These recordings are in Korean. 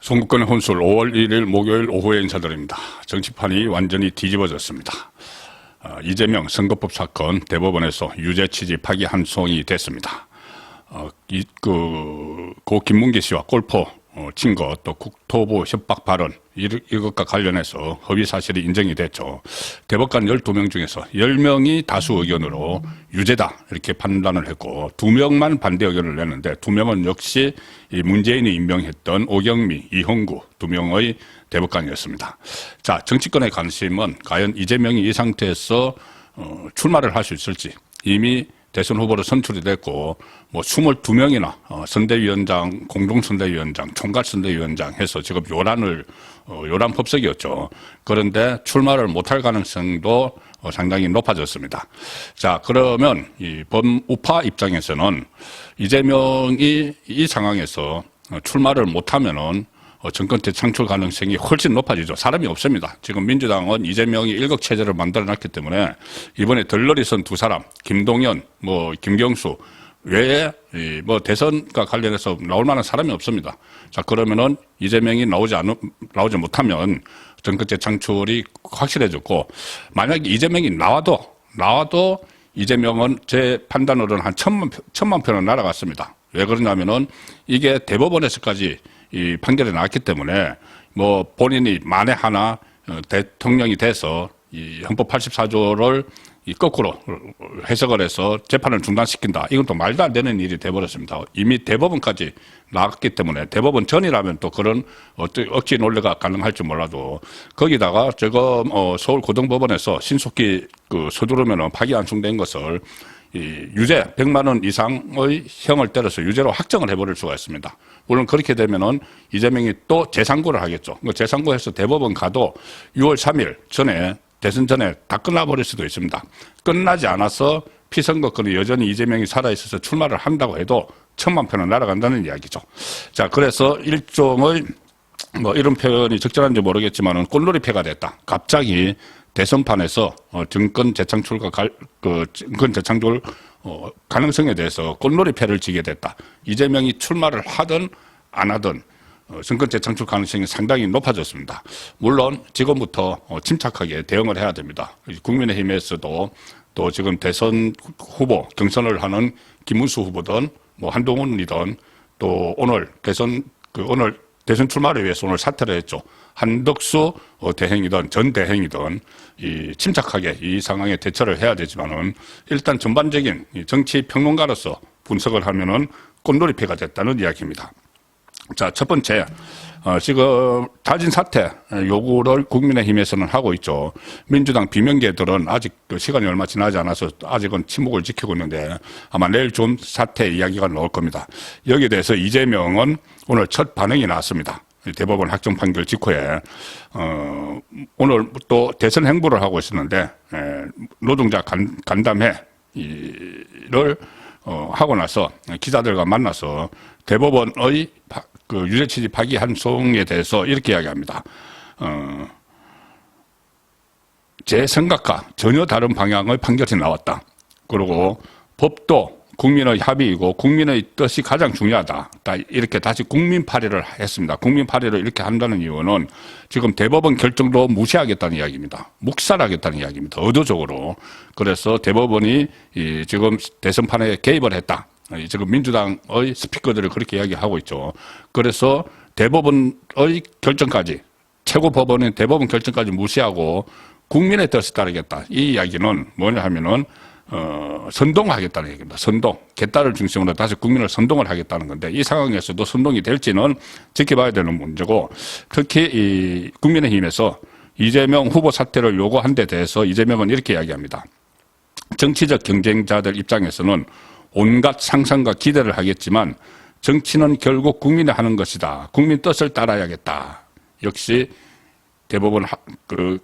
송구권의 혼술 5월 1일 목요일 오후에 인사드립니다. 정치판이 완전히 뒤집어졌습니다. 이재명 선거법 사건 대법원에서 유죄 취지 파기환송이 됐습니다. 고 김문기 씨와 골프 친 것, 또 국토부 협박 발언 이것과 관련해서 허위 사실이 인정이 됐죠. 대법관 12명 중에서 10명이 다수 의견으로 유죄다 이렇게 판단을 했고 2명만 반대 의견을 냈는데 2명은 역시 문재인이 임명했던 오경미, 이홍구 2명의 대법관이었습니다. 자, 정치권의 관심은 과연 이재명이 이 상태에서 출마를 할 수 있을지. 이미 대선 후보로 선출이 됐고, 22명이나 선대위원장, 공동선대위원장, 총괄선대위원장 해서 지금 요란법석이었죠. 그런데 출마를 못할 가능성도 상당히 높아졌습니다. 자, 그러면 이 범우파 입장에서는 이재명이 이 상황에서 출마를 못하면은 정권 재창출 가능성이 훨씬 높아지죠. 사람이 없습니다. 지금 민주당은 이재명이 일극체제를 만들어놨기 때문에 이번에 덜러리 선 두 사람, 김동연, 김경수 외에 대선과 관련해서 나올 만한 사람이 없습니다. 자, 그러면은 이재명이 나오지 못하면 정권 재창출이 확실해졌고, 만약에 이재명이 나와도 이재명은 제 판단으로는 한 천만 표는 날아갔습니다. 왜 그러냐면은 이게 대법원에서까지 이 판결이 나왔기 때문에 본인이 만에 하나 대통령이 돼서 이 헌법 84조를 거꾸로 해석을 해서 재판을 중단시킨다. 이건 또 말도 안 되는 일이 돼버렸습니다. 이미 대법원까지 나왔기 때문에 대법원 전이라면 또 그런 억지 논리가 가능할지 몰라도 거기다가 지금 서울고등법원에서 신속히 서두르면 파기환송된 것을 유죄 100만 원 이상의 형을 때려서 유죄로 확정을 해버릴 수가 있습니다. 물론 그렇게 되면은 이재명이 또 재상고를 하겠죠. 재상고해서 대법원 가도 6월 3일 전에 대선 전에 다 끝나버릴 수도 있습니다. 끝나지 않아서 피선거권이 여전히 이재명이 살아있어서 출마를 한다고 해도 1000만 표는 날아간다는 이야기죠. 자, 그래서 일종의 이런 표현이 적절한지 모르겠지만은 꽃놀이패가 됐다. 갑자기 대선판에서 정권 재창출과 정권 재창출 가능성에 대해서 꽃놀이패를 지게 됐다. 이재명이 출마를 하든 안 하든 정권 재창출 가능성이 상당히 높아졌습니다. 물론 지금부터 침착하게 대응을 해야 됩니다. 국민의힘에서도 또 지금 대선 후보 경선을 하는 김문수 후보든 한동훈이든 또 오늘 대선 출마를 위해서 오늘 사퇴를 했죠. 한덕수 대행이든 전 대행이든 침착하게 이 상황에 대처를 해야 되지만은 일단 전반적인 정치 평론가로서 분석을 하면은 꽃놀이패가 됐다는 이야기입니다. 자, 첫 번째, 지금 자진 사퇴 요구를 국민의힘에서는 하고 있죠. 민주당 비명계들은 아직 시간이 얼마 지나지 않아서 아직은 침묵을 지키고 있는데 아마 내일 좀 사퇴 이야기가 나올 겁니다. 여기에 대해서 이재명은 오늘 첫 반응이 나왔습니다. 대법원 확정 판결 직후에 오늘 또 대선 행보를 하고 있었는데 노동자 간담회를 하고 나서 기자들과 만나서 대법원의 유죄 취지 파기환송에 대해서 이렇게 이야기합니다. 제 생각과 전혀 다른 방향의 판결이 나왔다. 그리고 법도 국민의 합의이고 국민의 뜻이 가장 중요하다. 이렇게 다시 국민 파리를 했습니다. 국민 파리를 이렇게 한다는 이유는 지금 대법원 결정도 무시하겠다는 이야기입니다. 묵살하겠다는 이야기입니다. 의도적으로. 그래서 대법원이 지금 대선판에 개입을 했다. 지금 민주당의 스피커들을 그렇게 이야기하고 있죠. 그래서 대법원의 결정까지, 최고법원의 대법원 결정까지 무시하고 국민의 뜻에 따르겠다. 이 이야기는 뭐냐 하면은 선동하겠다는 얘기입니다. 선동. 개딸을 중심으로 다시 국민을 선동을 하겠다는 건데 이 상황에서도 선동이 될지는 지켜봐야 되는 문제고, 특히 이 국민의힘에서 이재명 후보 사퇴를 요구한 데 대해서 이재명은 이렇게 이야기합니다. 정치적 경쟁자들 입장에서는 온갖 상상과 기대를 하겠지만 정치는 결국 국민이 하는 것이다. 국민 뜻을 따라야겠다. 역시 대법원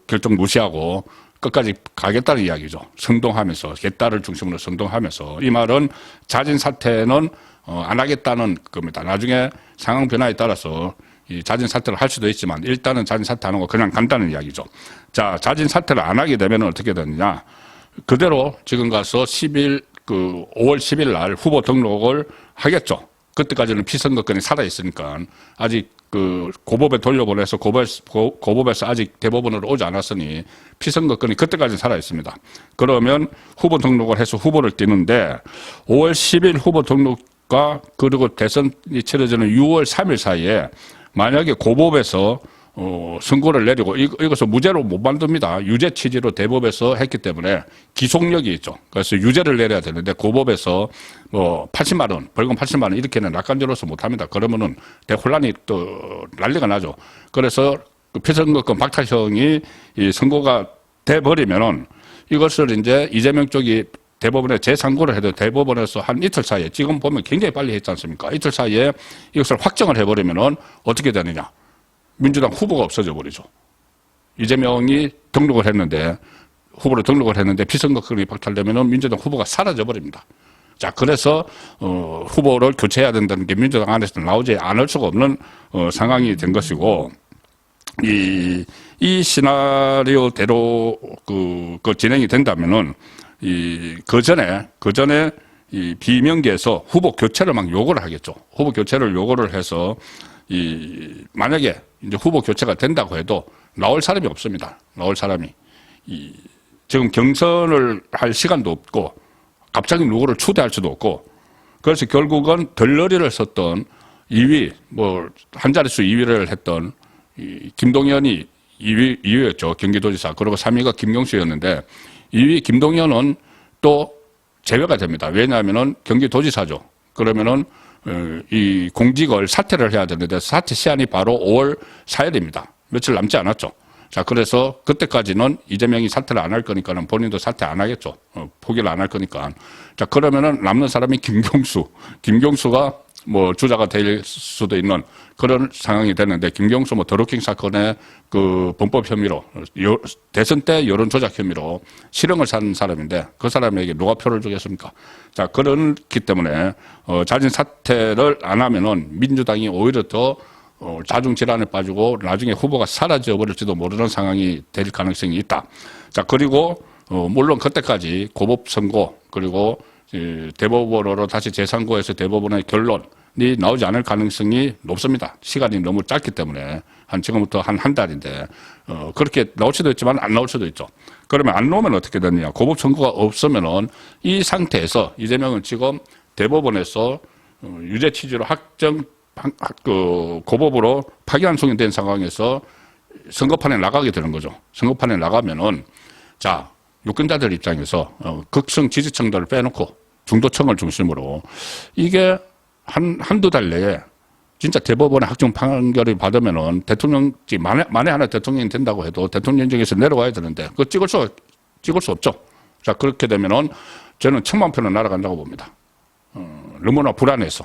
결정 무시하고 끝까지 가겠다는 이야기죠. 선동하면서, 개딸을 중심으로 선동하면서. 이 말은 자진 사퇴는 안 하겠다는 겁니다. 나중에 상황 변화에 따라서 이 자진 사퇴를 할 수도 있지만 일단은 자진 사퇴 안 하고 그냥 간다는 이야기죠. 자, 자진 사퇴를 안 하게 되면 어떻게 되느냐. 그대로 지금 가서 5월 10일 날 후보 등록을 하겠죠. 그때까지는 피선거권이 살아있으니까 아직 그 고법에 돌려보내서 고법에서 아직 대법원으로 오지 않았으니 피선거권이 그때까지 살아있습니다. 그러면 후보 등록을 해서 후보를 띄는데 5월 10일 후보 등록과 그리고 대선이 치러지는 6월 3일 사이에 만약에 고법에서 선고를 내리고 이것을 무죄로 못 만듭니다. 유죄 취지로 대법에서 했기 때문에 기속력이 있죠. 그래서 유죄를 내려야 되는데 고법에서 뭐 80만 원, 벌금 80만 원 이렇게는 낙관죄로서 못 합니다. 그러면은 대혼란이 또 난리가 나죠. 그래서 그 피선거권 박탈형이 이 선고가 돼 버리면은 이것을 이제 이재명 쪽이 대법원에 재상고를 해도 대법원에서 한 이틀 사이에 지금 보면 굉장히 빨리 했지 않습니까? 이틀 사이에 이것을 확정을 해버리면은 어떻게 되느냐? 민주당 후보가 없어져 버리죠. 이재명이 등록을 했는데 후보로 등록을 했는데 피선거권이 박탈되면은 민주당 후보가 사라져 버립니다. 자, 그래서 후보를 교체해야 된다는 게 민주당 안에서 나오지 않을 수가 없는 상황이 된 것이고 이 시나리오대로 그 진행이 된다면은 그 전에 이 비명계에서 후보 교체를 막 요구를 하겠죠. 후보 교체를 요구를 해서 만약에 이제 후보 교체가 된다고 해도 나올 사람이 없습니다. 나올 사람이. 지금 경선을 할 시간도 없고 갑자기 누구를 추대할 수도 없고 그래서 결국은 덜러리를 썼던 2위, 한 자릿수 2위를 했던 김동연이 2위였죠. 경기도지사. 그리고 3위가 김경수였는데 2위 김동연은 또 제외가 됩니다. 왜냐하면은 경기도지사죠. 그러면은 이 공직을 사퇴를 해야 되는데 사퇴 시한이 바로 5월 4일입니다. 며칠 남지 않았죠. 자, 그래서 그때까지는 이재명이 사퇴를 안 할 거니까는 본인도 사퇴 안 하겠죠. 포기를 안 할 거니까. 자, 그러면은 남는 사람이 김경수가 주자가 될 수도 있는 그런 상황이 되는데 김경수 드루킹 사건의 그 범법 혐의로 대선 때 여론 조작 혐의로 실형을 산 사람인데 그 사람에게 누가 표를 주겠습니까? 자, 그렇기 때문에 자진 사퇴를 안 하면은 민주당이 오히려 더 자중 질환에 빠지고 나중에 후보가 사라져 버릴지도 모르는 상황이 될 가능성이 있다. 자, 그리고 물론 그때까지 고법 선고 그리고 대법원으로 다시 재상고해서 대법원의 결론이 나오지 않을 가능성이 높습니다. 시간이 너무 짧기 때문에 지금부터 한 달인데 그렇게 나올 수도 있지만 안 나올 수도 있죠. 그러면 안 나오면 어떻게 되느냐? 고법 선고가 없으면은 이 상태에서 이재명은 지금 대법원에서 유죄 취지로 고법으로 파기환송이 된 상황에서 선거판에 나가게 되는 거죠. 선거판에 나가면은 자. 유권자들 입장에서 극성 지지층들을 빼놓고 중도층을 중심으로 이게 한두 달 내에 진짜 대법원의 확정 판결을 받으면은 대통령직 만에 하나 대통령이 된다고 해도 대통령직에서 내려와야 되는데 그거 찍을 수 없죠. 자, 그렇게 되면은 저는 1,000만 표는 날아간다고 봅니다. 너무나 불안해서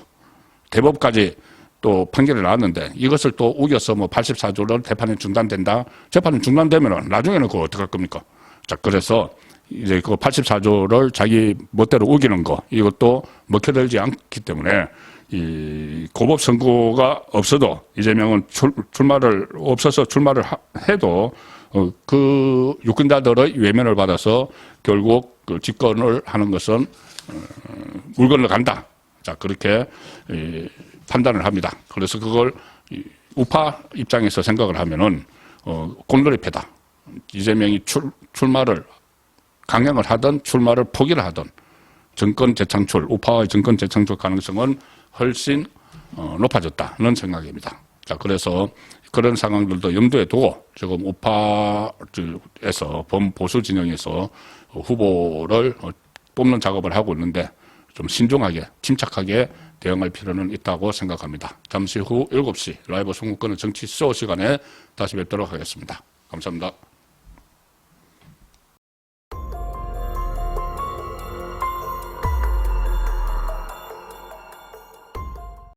대법까지 또 판결이 나왔는데 이것을 또 우겨서 84조를 재판이 중단된다. 재판이 중단되면은 나중에는 그거 어떡할 겁니까? 자, 그래서 이제 그 84조를 자기 멋대로 우기는 거, 이것도 먹혀들지 않기 때문에 이 고법 선고가 없어도 이재명은 없어서 출마를 해도 그 유권자들의 외면을 받아서 결국 그 집권을 하는 것은 물 건너간다. 자, 그렇게 판단을 합니다. 그래서 그걸 우파 입장에서 생각을 하면은 곤돌이패다. 이재명이 출마를 강행을 하든 출마를 포기를 하든 정권 재창출, 우파와의 정권 재창출 가능성은 훨씬 높아졌다는 생각입니다. 자, 그래서 그런 상황들도 염두에 두고 지금 우파에서 범보수 진영에서 후보를 뽑는 작업을 하고 있는데 좀 신중하게, 침착하게 대응할 필요는 있다고 생각합니다. 잠시 후 7시 라이브 송국권의 정치 쇼 시간에 다시 뵙도록 하겠습니다. 감사합니다.